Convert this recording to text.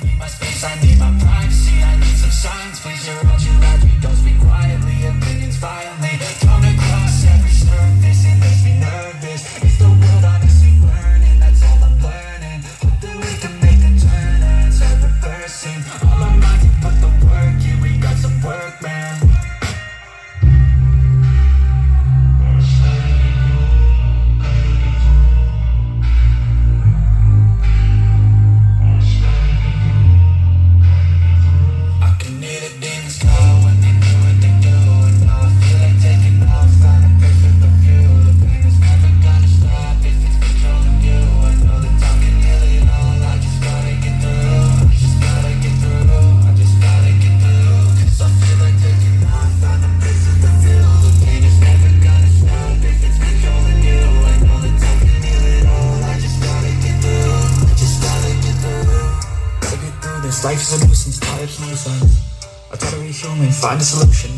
I need my space, I need my privacy, I need some silence. Please, you're all too loud, you don't speak quietly. Opinions violently come across every surface. It makes me nervous. Is the world honestly burning? That's all I'm learning. Hope that we can make a turn and start reversing all our minds and put the work in. We got some work, man. Life is a nuisance, tired nuisance. I try to be human, find a solution.